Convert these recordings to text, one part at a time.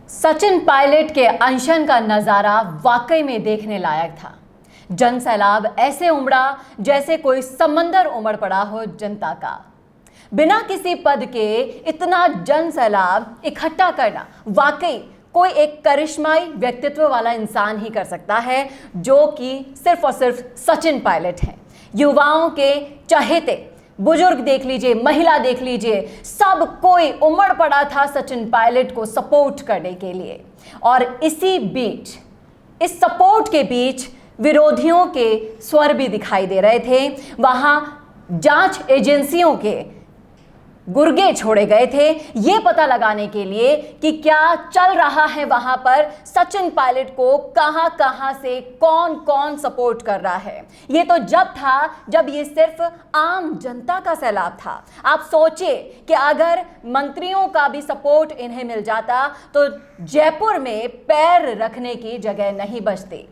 सचिन पायलट के अनशन का नजारा वाकई में देखने लायक था। जन सैलाब ऐसे उमड़ा जैसे कोई समंदर उमड़ पड़ा हो जनता का। बिना किसी पद के इतना जन सैलाब इकट्ठा करना वाकई कोई एक करिश्माई व्यक्तित्व वाला इंसान ही कर सकता है, जो कि सिर्फ और सिर्फ सचिन पायलट हैं। युवाओं के चहेते, बुजुर्ग देख लीजिए, महिला देख लीजिए, सब कोई उमड़ पड़ा था सचिन पायलट को सपोर्ट करने के लिए। और इसी बीच, इस सपोर्ट के बीच विरोधियों के स्वर भी दिखाई दे रहे थे। वहां जांच एजेंसियों के गुर्गे छोड़े गए थे ये पता लगाने के लिए कि क्या चल रहा है वहां पर, सचिन पायलट को कहां कहां से कौन कौन सपोर्ट कर रहा है। ये तो जब था जब ये सिर्फ आम जनता का सैलाब था। आप सोचिए कि अगर मंत्रियों का भी सपोर्ट इन्हें मिल जाता तो जयपुर में पैर रखने की जगह नहीं बचती।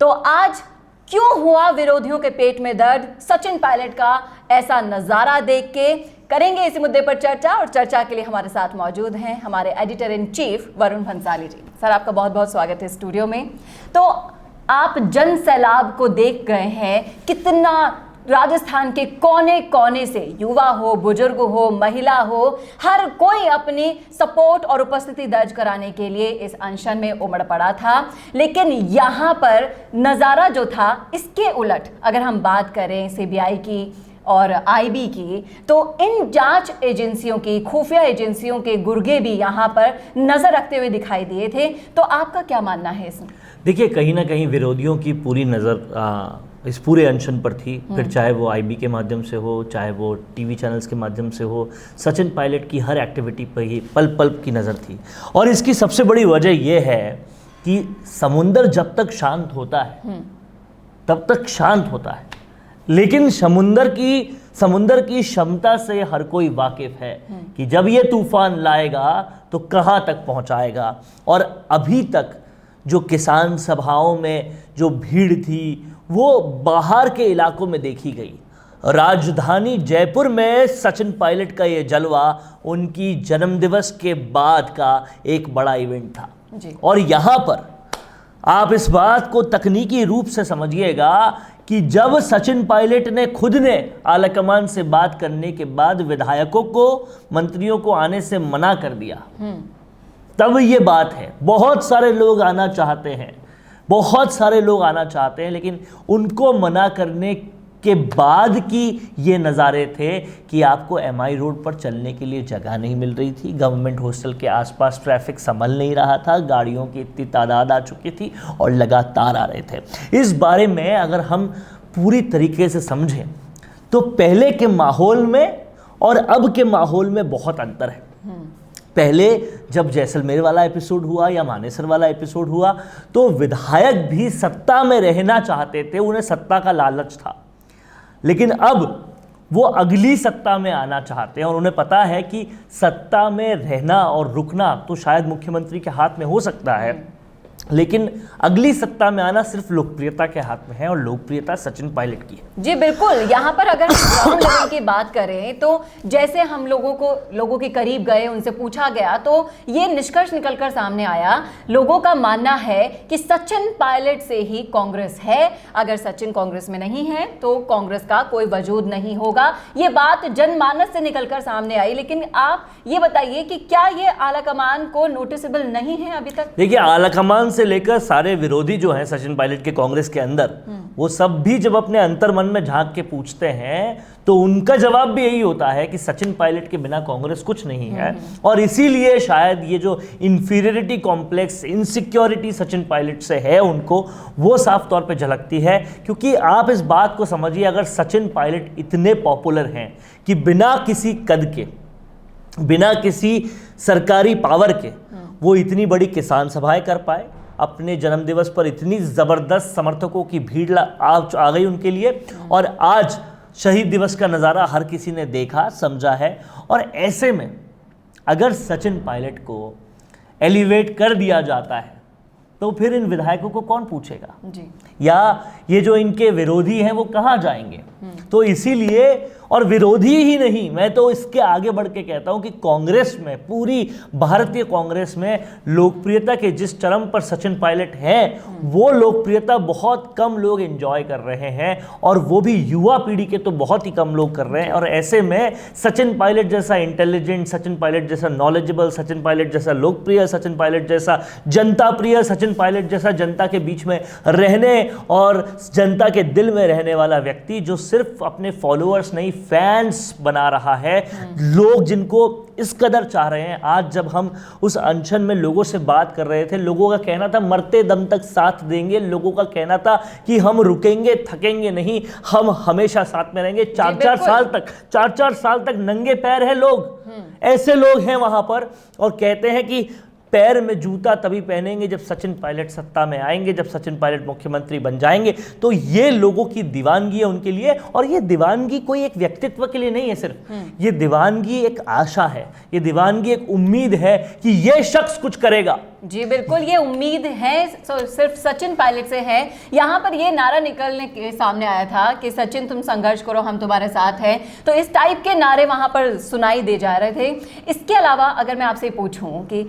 तो आज क्यों हुआ विरोधियों के पेट में दर्द, सचिन पायलट का ऐसा नजारा देख के करेंगे इसी मुद्दे पर चर्चा। और चर्चा के लिए हमारे साथ मौजूद हैं हमारे editor in chief Varun Bhansali ji. Sir, आपका बहुत बहुत स्वागत है स्टूडियो में। तो आप जन सैलाब को देख गए हैं, कितना राजस्थान के कोने कोने से युवा हो, बुजुर्ग हो, महिला हो, हर कोई अपनी सपोर्ट और उपस्थिति दर्ज कराने के लिए इस अनशन में उमड़ पड़ा था। लेकिन यहाँ पर नज़ारा जो था इसके उलट अगर हम बात करें सीबीआई की और आईबी की, तो इन जांच एजेंसियों की, खुफिया एजेंसियों के गुर्गे भी यहाँ पर नजर रखते हुए दिखाई दिए थे। तो आपका क्या मानना है इसमें? देखिए, कहीं ना कहीं विरोधियों की पूरी नज़र इस पूरे अनशन पर थी। फिर चाहे वो आईबी के माध्यम से हो, चाहे वो टीवी चैनल्स के माध्यम से हो, सचिन पायलट की हर एक्टिविटी पर ही पल पल की नज़र थी। और इसकी सबसे बड़ी वजह यह है कि समुंदर जब तक शांत होता है तब तक शांत होता है, लेकिन समुंदर की क्षमता से हर कोई वाकिफ है कि जब ये तूफान लाएगा तो कहाँ तक पहुँचाएगा। और अभी तक जो किसान सभाओं में जो भीड़ थी वो बाहर के इलाकों में देखी गई। राजधानी जयपुर में सचिन पायलट का ये जलवा उनकी जन्मदिवस के बाद का एक बड़ा इवेंट था जी। और यहाँ पर आप इस बात को तकनीकी रूप से समझिएगा कि जब सचिन पायलट ने खुद ने आलाकमान से बात करने के बाद विधायकों को, मंत्रियों को आने से मना कर दिया, तब ये बात है। बहुत सारे लोग आना चाहते हैं, लेकिन उनको मना करने के बाद की ये नज़ारे थे कि आपको एमआई रोड पर चलने के लिए जगह नहीं मिल रही थी। गवर्नमेंट हॉस्टल के आसपास ट्रैफिक संभल नहीं रहा था, गाड़ियों की इतनी तादाद आ चुकी थी और लगातार आ रहे थे। इस बारे में अगर हम पूरी तरीके से समझें तो पहले के माहौल में और अब के माहौल में बहुत अंतर है। पहले जब जैसलमेर वाला एपिसोड हुआ या मानेसर वाला एपिसोड हुआ तो विधायक भी सत्ता में रहना चाहते थे, उन्हें सत्ता का लालच था। लेकिन अब वो अगली सत्ता में आना चाहते हैं और उन्हें पता है कि सत्ता में रहना और रुकना तो शायद मुख्यमंत्री के हाथ में हो सकता है, लेकिन अगली सत्ता में आना सिर्फ लोकप्रियता के हाथ में है, और लोकप्रियता सचिन पायलट की है। जी बिल्कुल। यहाँ पर अगर ग्राउंड लेवल की बात करें तो जैसे हम लोगों के करीब गए, उनसे पूछा गया तो ये निष्कर्ष निकलकर सामने आया, लोगों का मानना है कि सचिन पायलट से ही कांग्रेस है। अगर सचिन कांग्रेस में नहीं है तो कांग्रेस का कोई वजूद नहीं होगा। ये बात जनमानस से निकलकर सामने आई। लेकिन आप ये बताइए कि क्या ये आलाकमान को नोटिसेबल नहीं है अभी तक? देखिए, आलाकमान से लेकर सारे विरोधी जो हैं सचिन पायलट के कांग्रेस के अंदर, वो सब भी जब अपने अंतर मन में झांक के पूछते हैं तो उनका जवाब भी यही होता है कि सचिन पायलट के बिना कांग्रेस कुछ नहीं है। और इसीलिए शायद ये जो inferiority complex, insecurity Sachin Pilot से है उनको, वो साफ तौर पे झलकती है। क्योंकि आप इस बात को समझिए, अगर सचिन पायलट इतने पॉपुलर हैं कि बिना किसी कद के, बिना किसी सरकारी पावर के वो इतनी बड़ी किसान सभाएं कर पाए, अपने जन्मदिवस पर इतनी ज़बरदस्त समर्थकों की भीड़ आ गई उनके लिए, और आज शहीद दिवस का नज़ारा हर किसी ने देखा, समझा है। और ऐसे में अगर सचिन पायलट को एलिवेट कर दिया जाता है तो फिर इन विधायकों को कौन पूछेगा जी? या ये जो इनके विरोधी हैं वो कहाँ जाएंगे? तो इसीलिए और विरोधी ही नहीं, मैं तो इसके आगे बढ़ के कहता हूं कि कांग्रेस में, पूरी भारतीय कांग्रेस में लोकप्रियता के जिस चरम पर सचिन पायलट हैं, वो लोकप्रियता बहुत कम लोग एंजॉय कर रहे हैं, और वो भी युवा पीढ़ी के तो बहुत ही कम लोग कर रहे हैं। और ऐसे में सचिन पायलट जैसा इंटेलिजेंट, सचिन पायलट जैसा नॉलेजेबल, सचिन पायलट जैसा लोकप्रिय, सचिन पायलट जैसा जनता प्रिय, सचिन पायलट जैसा जनता के बीच में रहने और जनता के दिल में रहने वाला व्यक्ति, जो सिर्फ अपने फॉलोअर्स नहीं फैंस बना रहा है, लोग जिनको इस कदर चाह रहे हैं। आज जब हम उस अनशन में लोगों से बात कर रहे थे, लोगों का कहना था मरते दम तक साथ देंगे, लोगों का कहना था कि हम रुकेंगे, थकेंगे नहीं, हम हमेशा साथ में रहेंगे। 4-4 साल तक नंगे पैर है लोग, ऐसे लोग हैं वहां पर, और कहते हैं कि पैर में जूता तभी पहनेंगे जब सचिन पायलट सत्ता में आएंगे, जब सचिन पायलट मुख्यमंत्री बन जाएंगे। तो ये लोगों की दीवानगी है उनके लिए, और ये दीवानगी कोई एक व्यक्तित्व के लिए नहीं है सिर्फ, ये दीवानगी एक आशा है, ये दीवानगी एक उम्मीद है कि ये शख्स कुछ करेगा। जी बिल्कुल, ये उम्मीद है सिर्फ सचिन पायलट से है। यहाँ पर ये नारा निकलने के सामने आया था कि सचिन तुम संघर्ष करो, हम तुम्हारे साथ हैं, तो इस टाइप के नारे वहाँ पर सुनाई दे जा रहे थे। इसके अलावा अगर मैं आपसे पूछूं कि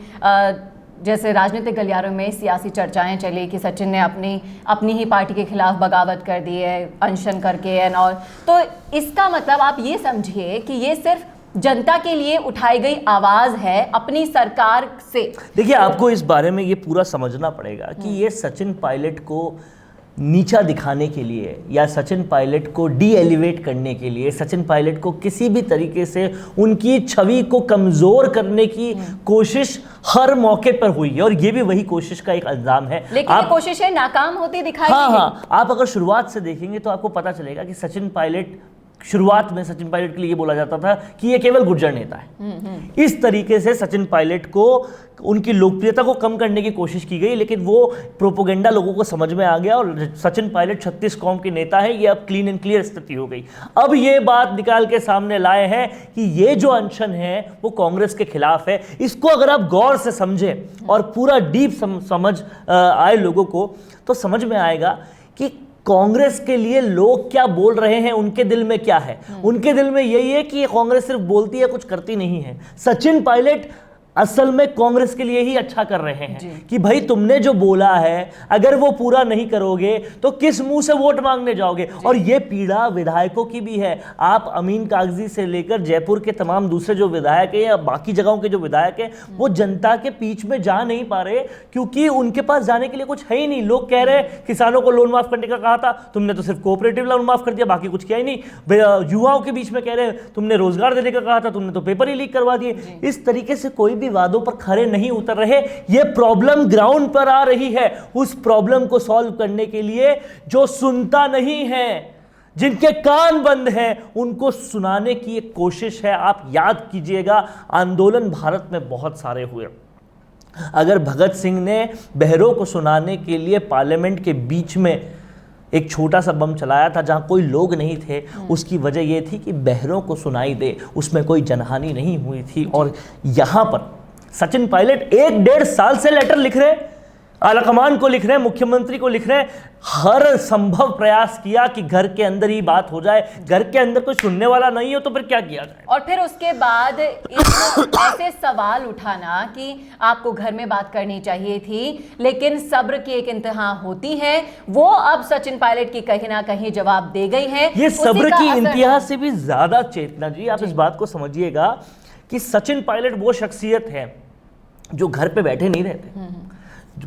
जैसे राजनीतिक गलियारों में सियासी चर्चाएं चली कि सचिन ने अपनी ही पार्टी के खिलाफ बगावत कर दी है अनशन करके एंड ऑल, तो इसका मतलब आप ये समझिए कि ये सिर्फ जनता के लिए उठाई गई आवाज है अपनी सरकार से। देखिए, आपको इस बारे में ये पूरा समझना पड़ेगा कि ये सचिन पायलट को नीचा दिखाने के लिए या सचिन पायलट को डी एलिवेट करने के लिए, सचिन पायलट को किसी भी तरीके से उनकी छवि को कमजोर करने की कोशिश हर मौके पर हुई है, और ये भी वही कोशिश का एक अंजाम है। लेकिन ये कोशिशें नाकाम होती दिखाई दी है। आप अगर शुरुआत से देखेंगे तो आपको पता चलेगा कि सचिन पायलट, शुरुआत में सचिन पायलट के लिए ये बोला जाता था कि ये केवल गुर्जर नेता है। इस तरीके से सचिन पायलट को, उनकी लोकप्रियता को कम करने की कोशिश की गई, लेकिन वो प्रोपोगेंडा लोगों को समझ में आ गया और सचिन पायलट 36 कौम के नेता है, ये अब क्लीन एंड क्लियर स्थिति हो गई। अब ये बात निकाल के सामने लाए हैं कि ये जो अनशन है वो कांग्रेस के खिलाफ है। इसको अगर आप गौर से समझें और पूरा डीप समझ आए लोगों को, तो समझ में आएगा कि कांग्रेस के लिए लोग क्या बोल रहे हैं, उनके दिल में क्या है। उनके दिल में यही है कि कांग्रेस सिर्फ बोलती है, कुछ करती नहीं है। सचिन पायलट असल में कांग्रेस के लिए ही अच्छा कर रहे हैं कि भाई तुमने जो बोला है अगर वो पूरा नहीं करोगे तो किस मुंह से वोट मांगने जाओगे। और ये पीड़ा विधायकों की भी है। आप अमीन कागजी से लेकर जयपुर के तमाम दूसरे जो विधायक हैं या बाकी जगहों के जो विधायक हैं, वो जनता के बीच में जा नहीं पा रहे क्योंकि उनके पास जाने के लिए कुछ है ही नहीं। लोग कह रहे हैं किसानों को लोन माफ करने का कहा था, तुमने तो सिर्फ कोऑपरेटिव लोन माफ कर दिया, बाकी कुछ किया ही नहीं। युवाओं के बीच में कह रहे हैं तुमने रोजगार देने का कहा था, तुमने तो पेपर ही लीक करवा दिए। इस तरीके से कोई भी वादों पर खरे नहीं उतर रहे। ये प्रॉब्लम ग्राउंड पर आ रही है। उस प्रॉब्लम को सॉल्व करने के लिए जो सुनता नहीं है, जिनके कान बंद हैं, उनको सुनाने की एक कोशिश है। आप याद कीजिएगा, आंदोलन भारत में बहुत सारे हुए। अगर भगत सिंह ने बहरों को सुनाने के लिए पार्लियामेंट के बीच में एक छोटा सा बम चलाया था जहां कोई लोग नहीं थे, उसकी वजह यह थी कि बहरों को सुनाई दे, उसमें कोई जनहानि नहीं हुई थी। और यहां पर सचिन पायलट 1-1.5 साल से लेटर लिख रहे, आलाकमान को लिख रहे हैं, मुख्यमंत्री को लिख रहे हैं, हर संभव प्रयास किया कि घर के अंदर ही बात हो जाए। घर के अंदर कोई सुनने वाला नहीं हो तो फिर क्या किया जाए। और फिर उसके बाद ऐसे सवाल उठाना कि आपको घर में बात करनी चाहिए थी, लेकिन सब्र की एक इंतहा होती है, वो अब सचिन पायलट की कहीं ना कहीं जवाब दे गई है। ये सब्र की इंतहा से भी ज्यादा चेतना जी, आप इस बात को समझिएगा कि सचिन पायलट वो शख्सियत है जो घर पे बैठे नहीं रहते,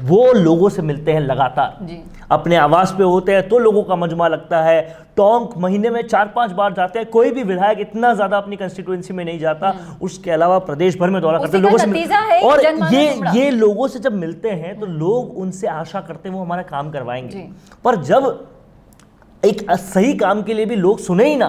वो लोगों से मिलते हैं लगातार, अपने आवास पे होते हैं तो लोगों का मजमा लगता है। टोंक महीने में 4-5 बार जाते हैं। कोई भी विधायक इतना ज्यादा अपनी कंस्टिट्यूएंसी में नहीं जाता, उसके अलावा प्रदेश भर में दौरा करते हैं लोगों से। और ये लोगों से जब मिलते हैं तो लोग उनसे आशा करते हैं वो हमारा काम करवाएंगे। पर जब एक सही काम के लिए भी लोग सुने ही ना,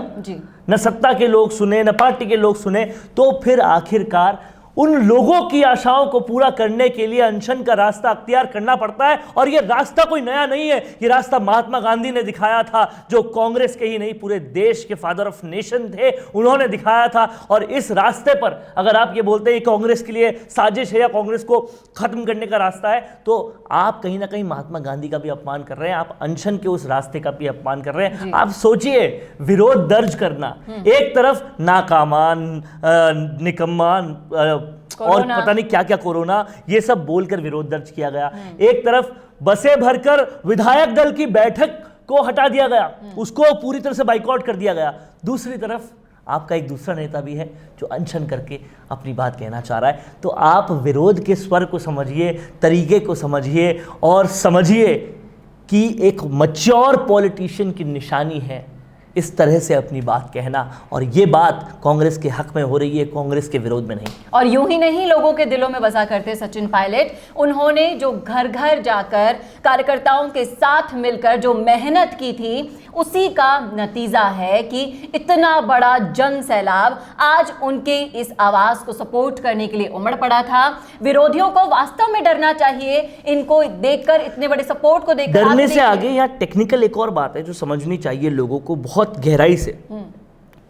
न सत्ता के लोग सुने, न पार्टी के लोग सुने, तो फिर आखिरकार उन लोगों की आशाओं को पूरा करने के लिए अनशन का रास्ता अख्तियार करना पड़ता है। और यह रास्ता कोई नया नहीं है, यह रास्ता महात्मा गांधी ने दिखाया था, जो कांग्रेस के ही नहीं पूरे देश के फादर ऑफ नेशन थे, उन्होंने दिखाया था। और इस रास्ते पर अगर आप ये बोलते हैं कांग्रेस के लिए साजिश है या कांग्रेस को खत्म करने का रास्ता है, तो आप कहीं ना कहीं महात्मा गांधी का भी अपमान कर रहे हैं, आप अनशन के उस रास्ते का भी अपमान कर रहे हैं। आप सोचिए, विरोध दर्ज करना, एक तरफ नाकामान, निकम्मा और पता नहीं क्या क्या कोरोना, ये सब बोलकर विरोध दर्ज किया गया। एक तरफ बसें भरकर विधायक दल की बैठक को हटा दिया गया, उसको पूरी तरह से बाइकआउट कर दिया गया। दूसरी तरफ आपका एक दूसरा नेता भी है जो अनशन करके अपनी बात कहना चाह रहा है। तो आप विरोध के स्वर को समझिए, तरीके को समझिए और समझिए कि एक मैच्योर पॉलिटिशियन की निशानी है इस तरह से अपनी बात कहना। और ये बात कांग्रेस के हक में हो रही है, कांग्रेस के विरोध में नहीं। और यूं ही नहीं लोगों के दिलों में बसा करते सचिन पायलट, उन्होंने जो घर घर जाकर कार्यकर्ताओं के साथ मिलकर जो मेहनत की थी, उसी का नतीजा है कि इतना बड़ा जन सैलाब आज उनके इस आवाज को सपोर्ट करने के लिए उमड़ पड़ा था। विरोधियों को वास्तव में डरना चाहिए, इनको देखकर, इतने बड़े सपोर्ट को देखकर। डरने से आगे यहाँ टेक्निकल एक और बात है जो समझनी चाहिए लोगों को बहुत गहराई से।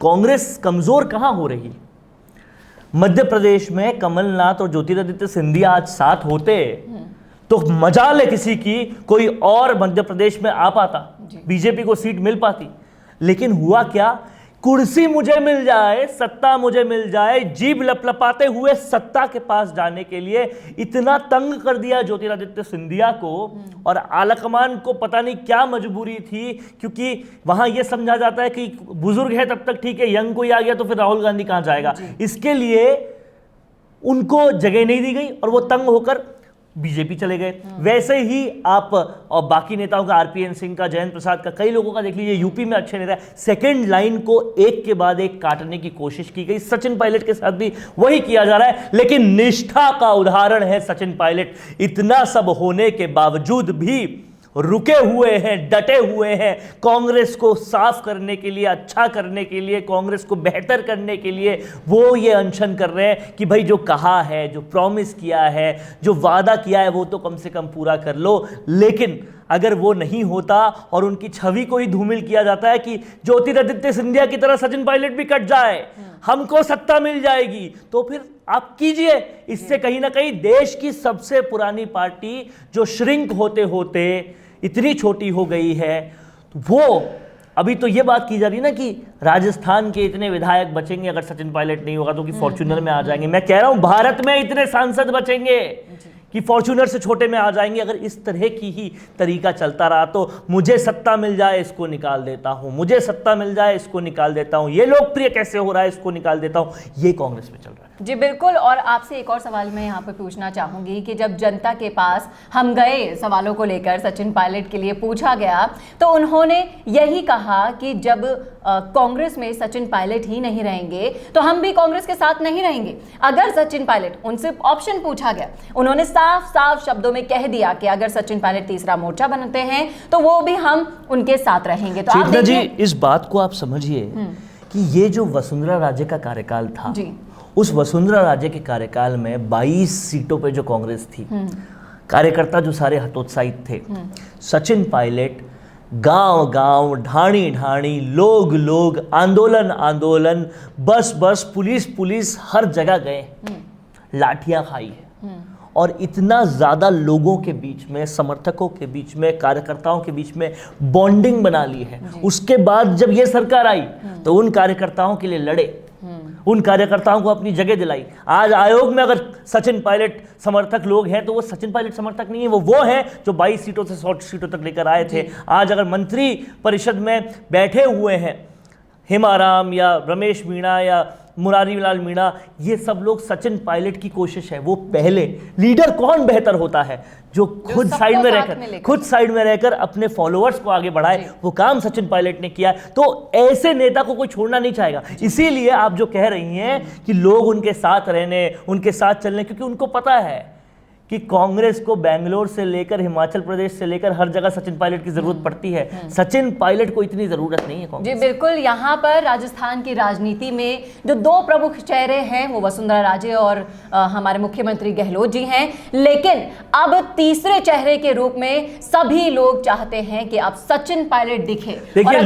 कांग्रेस कमजोर कहां हो रही? मध्य प्रदेश में कमलनाथ और ज्योतिरादित्य सिंधिया आज साथ होते तो मजाल है किसी की कोई और मध्य प्रदेश में आ पाता, बीजेपी को सीट मिल पाती। लेकिन हुआ क्या? कुर्सी मुझे मिल जाए, सत्ता मुझे मिल जाए, जीभ लपलपाते हुए सत्ता के पास जाने के लिए इतना तंग कर दिया ज्योतिरादित्य सिंधिया को। और आलाकमान को पता नहीं क्या मजबूरी थी, क्योंकि वहां यह समझा जाता है कि बुजुर्ग है तब तक ठीक है, यंग कोई आ गया तो फिर राहुल गांधी कहां जाएगा, इसके लिए उनको जगह नहीं दी गई और वो तंग होकर बीजेपी चले गए। वैसे ही आप और बाकी नेताओं का, आरपीएन सिंह का, जयंत प्रसाद का, कई लोगों का देख लीजिए, यूपी में अच्छे नेता, सेकंड लाइन को एक के बाद एक काटने की कोशिश की गई। सचिन पायलट के साथ भी वही किया जा रहा है। लेकिन निष्ठा का उदाहरण है सचिन पायलट। इतना सब होने के बावजूद भी रुके हुए हैं, डटे हुए हैं, कांग्रेस को साफ करने के लिए, अच्छा करने के लिए, कांग्रेस को बेहतर करने के लिए वो ये अनशन कर रहे हैं कि भाई जो कहा है, जो प्रॉमिस किया है, जो वादा किया है, वो तो कम से कम पूरा कर लो। लेकिन अगर वो नहीं होता और उनकी छवि को ही धूमिल किया जाता है कि ज्योतिरादित्य सिंधिया की तरह सचिन पायलट भी कट जाए, हमको सत्ता मिल जाएगी, तो फिर आप कीजिए। इससे कहीं ना कहीं देश की सबसे पुरानी पार्टी जो श्रिंक होते होते इतनी छोटी हो गई है, तो वो अभी तो ये बात की जा रही है ना कि राजस्थान के इतने विधायक बचेंगे अगर सचिन पायलट नहीं होगा तो कि फॉर्च्यूनर में आ जाएंगे। मैं कह रहा हूं भारत में इतने सांसद बचेंगे कि फॉर्च्यूनर से छोटे में आ जाएंगे। अगर इस तरह की ही तरीका चलता रहा तो मुझे सत्ता मिल जाए इसको निकाल देता हूं, मुझे सत्ता मिल जाए इसको निकाल देता हूं, ये लोकप्रिय कैसे हो रहा है इसको निकाल देता हूं, ये कांग्रेस में चल रहा है। जी बिल्कुल। और आपसे एक और सवाल मैं यहाँ पे पूछना चाहूंगी कि जब जनता के पास हम गए सवालों को लेकर, सचिन पायलट के लिए पूछा गया, तो उन्होंने यही कहा कि जब कांग्रेस में सचिन पायलट ही नहीं रहेंगे तो हम भी कांग्रेस के साथ नहीं रहेंगे। अगर सचिन पायलट, उनसे ऑप्शन पूछा गया, उन्होंने साफ साफ शब्दों में कह दिया कि अगर सचिन पायलट तीसरा मोर्चा बनते हैं तो वो भी हम उनके साथ रहेंगे। तो आप जी इस बात को आप समझिए कि ये जो वसुंधरा राजे का कार्यकाल था जी, उस वसुंधरा राजे के कार्यकाल में 22 सीटों पे जो कांग्रेस थी, कार्यकर्ता जो सारे हतोत्साहित थे, सचिन पायलट गांव गांव, ढाणी ढाणी, लोग लोग, आंदोलन आंदोलन, बस बस, पुलिस पुलिस, हर जगह गए, लाठियां खाई है। और इतना ज़्यादा लोगों के बीच में, समर्थकों के बीच में, कार्यकर्ताओं के बीच में बॉन्डिंग बना ली है। उसके बाद जब ये सरकार आई तो उन कार्यकर्ताओं के लिए लड़े, उन कार्यकर्ताओं को अपनी जगह दिलाई। आज आयोग में अगर सचिन पायलट समर्थक लोग हैं तो वो सचिन पायलट समर्थक नहीं है, वो हैं जो 22 सीटों से 100 सीटों तक लेकर आए थे। आज अगर मंत्री परिषद में बैठे हुए हैं हेमाराम या रमेश मीणा या मुरारी लाल मीणा, ये सब लोग सचिन पायलट की कोशिश है। वो पहले लीडर कौन बेहतर होता है जो खुद साइड में रहकर अपने फॉलोअर्स को आगे बढ़ाए, वो काम सचिन पायलट ने किया। तो ऐसे नेता को कोई छोड़ना नहीं चाहेगा। इसीलिए आप जो कह रही हैं कि लोग उनके साथ रहने, उनके साथ चलने, क्योंकि उनको पता है कि कांग्रेस को बेंगलोर से लेकर हिमाचल प्रदेश से लेकर हर जगह सचिन पायलट की जरूरत पड़ती है। सचिन पायलट को इतनी जरूरत नहीं है जी कांग्रेस। बिल्कुल, यहाँ पर राजस्थान की राजनीति में जो दो प्रमुख चेहरे हैं वो वसुंधरा राजे और हमारे मुख्यमंत्री गहलोत जी हैं, लेकिन अब तीसरे चेहरे के रूप में सभी लोग चाहते हैं कि अब सचिन पायलट दिखे। देखिए,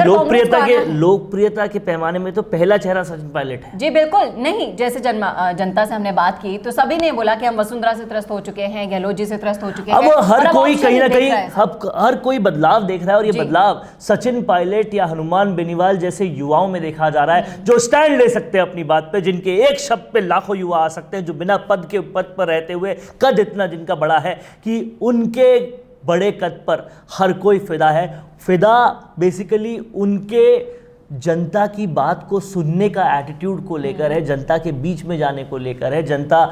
लोकप्रियता के पैमाने में तो पहला चेहरा सचिन पायलट है। जी बिल्कुल, नहीं जैसे जनता से हमने बात की तो सभी ने बोला कि हम वसुंधरा से त्रस्त हो चुके हैं, गहलोत जी से त्रस्त हो चुके हैं। अब हर कोई ऑप्शन कहीं ना देख कहीं रहा है सब। हर कोई बदलाव देख रहा है, और ये जी। बदलाव सचिन पायलट या हनुमान बेनीवाल जैसे युवाओं में देखा जा रहा है, जो स्टैंड ले सकते हैं अपनी बात पे, जिनके एक शब्द पे लाखों युवा आ सकते हैं, जो बिना पद पर रहते हुए कद इतना जिनका बड़ा है कि उनके बड़े कद पर हर कोई फिदा है। फिदा बेसिकली उनके जनता की बात को सुनने का एटीट्यूड को लेकर है, जनता के बीच में जाने को लेकर है। जनता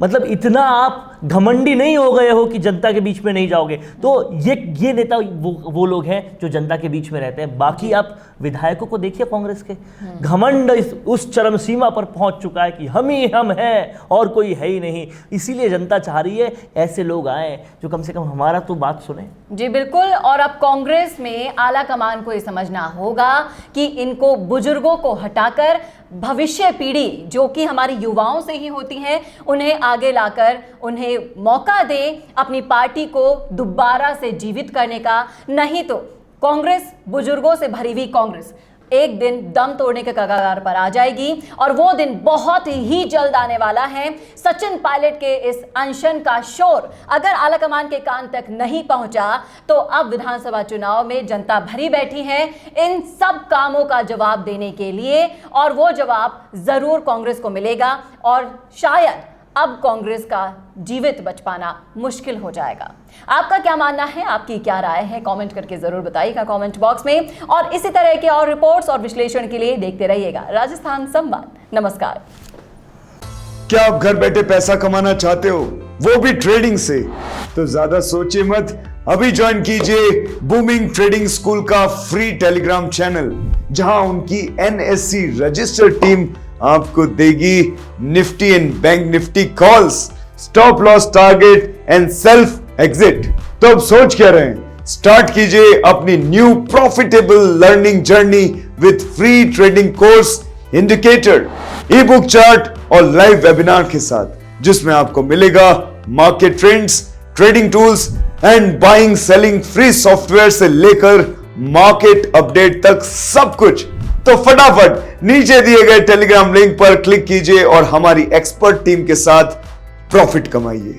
मतलब इतना आप घमंडी नहीं हो गए हो कि जनता के बीच में नहीं जाओगे। तो ये नेता वो लोग हैं जो जनता के बीच में रहते हैं। बाकी आप विधायकों को देखिए कांग्रेस के, घमंड उस चरम सीमा पर पहुंच चुका है कि हम ही हम हैं और कोई है ही नहीं। इसीलिए जनता चाह रही है ऐसे लोग आए जो कम से कम हमारा तो बात सुने। जी बिल्कुल, और अब कांग्रेस में आला कमान को ये समझना होगा कि इनको बुजुर्गों को हटाकर भविष्य पीढ़ी जो कि हमारी युवाओं से ही होती है, उन्हें आगे लाकर उन्हें मौका दें अपनी पार्टी को दोबारा से जीवित करने का। नहीं तो कांग्रेस, बुजुर्गों से भरी हुई कांग्रेस एक दिन दम तोड़ने के कगार पर आ जाएगी, और वो दिन बहुत ही जल्द आने वाला है। सचिन पायलट के इस अनशन का शोर अगर आलाकमान के कान तक नहीं पहुंचा तो अब विधानसभा चुनाव में जनता भरी बैठी है इन सब कामों का जवाब देने के लिए, और वो जवाब जरूर कांग्रेस को मिलेगा, और शायद अब कांग्रेस का जीवित बच पाना मुश्किल हो जाएगा। आपका क्या मानना है, आपकी क्या राय है, कमेंट करके जरूर बताइएगा कमेंट बॉक्स में। और इसी तरह के और रिपोर्ट्स और विश्लेषण के लिए देखते रहिएगा राजस्थान संवाद। नमस्कार। क्या आप घर बैठे पैसा कमाना चाहते हो, वो भी ट्रेडिंग से? तो ज्यादा सोचिए मत, अभी ज्वाइन कीजिए बूमिंग ट्रेडिंग स्कूल का फ्री टेलीग्राम चैनल, जहां उनकी NSE रजिस्टर्ड टीम आपको देगी Nifty and bank Nifty calls, stop loss target and self exit. तो अब सोच क्या रहे हैं, स्टार्ट कीजिए अपनी new profitable learning journey with free trading course, indicator, E book chart और लाइव वेबिनार के साथ, जिसमें आपको मिलेगा market trends, trading tools and buying selling free software से लेकर मार्केट अपडेट तक सब कुछ। तो फटाफट नीचे दिए गए टेलीग्राम लिंक पर क्लिक कीजिए और हमारी एक्सपर्ट टीम के साथ प्रॉफिट कमाइए।